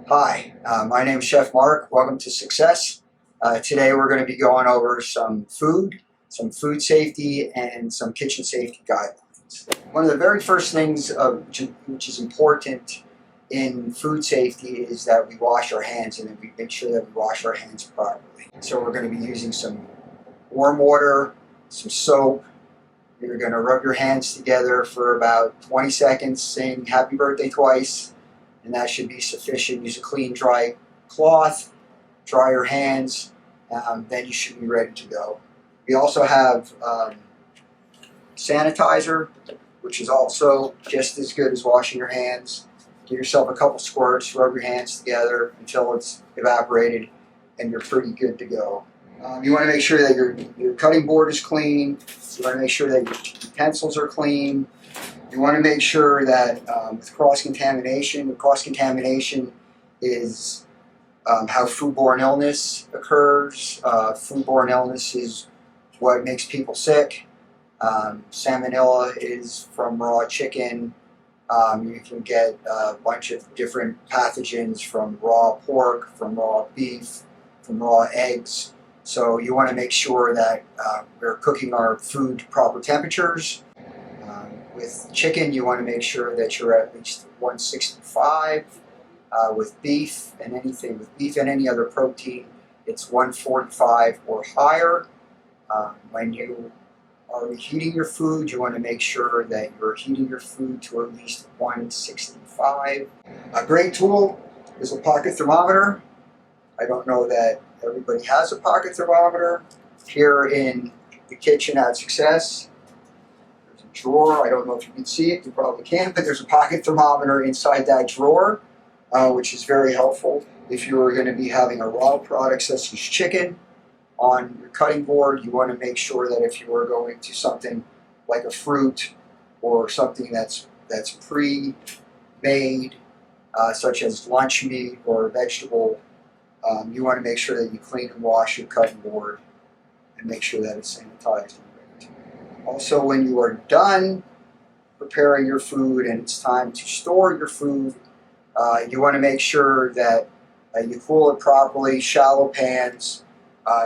Hi, my name is Chef Mark. Welcome to Success. Today we're going to be going over some food safety, and some kitchen safety guidelines. One of the very first things which is important in food safety is that we wash our hands, and that we make sure that we wash our hands properly. So we're going to be using some warm water, some soap. You're going to rub your hands together for about 20 seconds, saying happy birthday twice. And that should be sufficient. Use a clean, dry cloth, dry your hands, then you should be ready to go. We also have sanitizer, which is also just as good as washing your hands. Give yourself a couple squirts, rub your hands together until it's evaporated, and you're pretty good to go. You want to make sure that your cutting board is clean. You want to make sure that your utensils are clean. You want to make sure that with cross-contamination is how foodborne illness occurs. Foodborne illness is what makes people sick. Salmonella is from raw chicken. You can get a bunch of different pathogens from raw pork, from raw beef, from raw eggs. So you want to make sure that we're cooking our food to proper temperatures. With chicken, you want to make sure that you're at least 165. With beef and any other protein, it's 145 or higher. When you are heating your food, you want to make sure that you're heating your food to at least 165. A great tool is a pocket thermometer. I don't know that everybody has a pocket thermometer. Here in the kitchen at Success, drawer. I don't know if you can see it, you probably can't, but there's a pocket thermometer inside that drawer, which is very helpful. If you're going to be having a raw product such as chicken on your cutting board, you want to make sure that if you are going to something like a fruit or something that's pre-made, such as lunch meat or vegetable, you want to make sure that you clean and wash your cutting board and make sure that it's sanitized. Also, when you are done preparing your food and it's time to store your food, you want to make sure that you cool it properly. Shallow pans,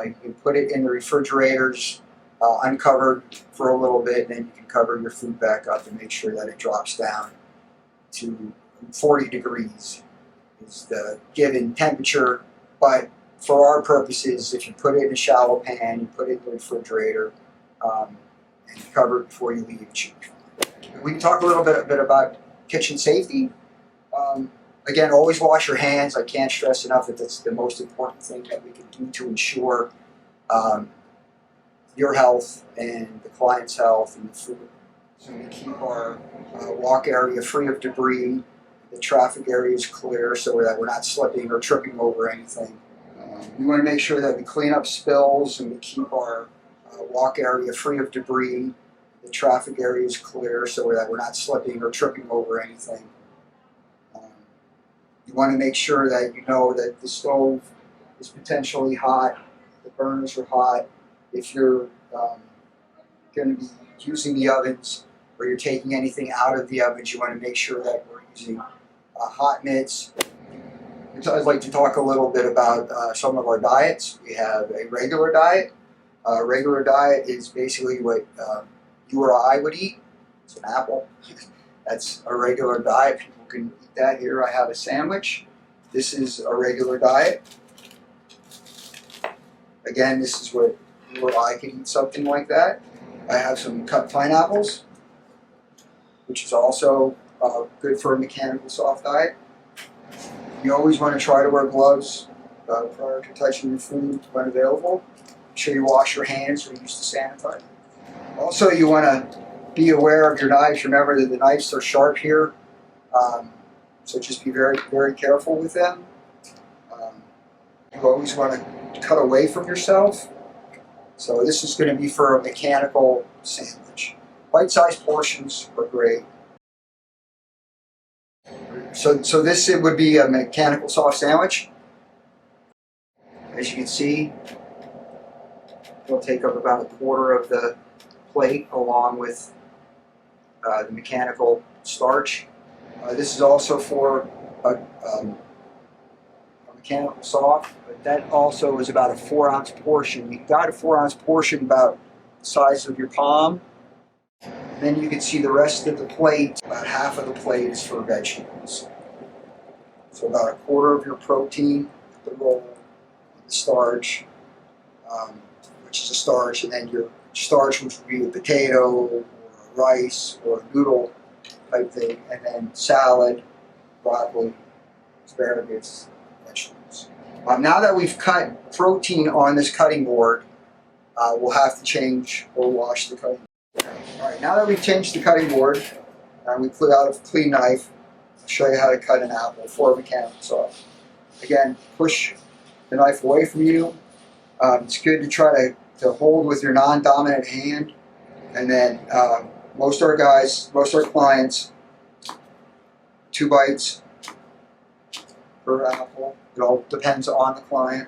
you can put it in the refrigerators uncovered for a little bit, and then you can cover your food back up and make sure that it drops down to 40 degrees is the given temperature. But for our purposes, if you put it in a shallow pan, you put it in the refrigerator, and cover it before you leave, it should be fine. We can talk a little bit about kitchen safety. Again, always wash your hands. I can't stress enough that that's the most important thing that we can do to ensure your health and the client's health and the food. So we keep our walk area free of debris. The traffic area is clear so that we're not slipping or tripping over anything. We want to make sure that we clean up spills and we keep our walk area free of debris. The traffic area is clear so that we're not slipping or tripping over anything. You want to make sure that you know that the stove is potentially hot, the burners are hot. If you're going to be using the ovens or you're taking anything out of the ovens, you want to make sure that we're using hot mitts. I'd like to talk a little bit about some of our diets. We have a regular diet. A regular diet is basically what you or I would eat. It's an apple. That's a regular diet. People can eat that. Here I have a sandwich. This is a regular diet. Again, this is what you or I can eat, something like that. I have some cut pineapples, which is also good for a mechanical soft diet. You always want to try to wear gloves prior to touching your food when available. Make sure you wash your hands or use the sanitizer. Also, you want to be aware of your knives. Remember that the knives are sharp here, so just be very, very careful with them. You always want to cut away from yourself. So this is going to be for a mechanical sandwich. Bite-sized portions are great. So this would be a mechanical soft sandwich. As you can see, it'll take up about a quarter of the plate along with the mechanical starch. This is also for mechanical soft, but that also is about a 4-ounce portion. You got a 4-ounce portion about the size of your palm. Then you can see the rest of the plate, about half of the plate is for vegetables. So about a quarter of your protein, the roll, the starch, which is a starch, and then your starch, which would be a potato or a rice or a noodle type thing, and then salad, broccoli, asparagus, vegetables. Now that we've cut protein on this cutting board, we'll have to change or wash the cutting board. All right, now that we've changed the cutting board, and we put out a clean knife, I'll show you how to cut an apple for a mechanical saw. Again, push the knife away from you. It's good to try to hold with your non-dominant hand, and then most of our clients, 2 bites per apple. It all depends on the client.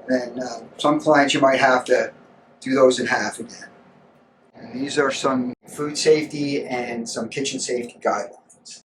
Then some clients you might have to do those in half again. And these are some food safety and some kitchen safety guidelines.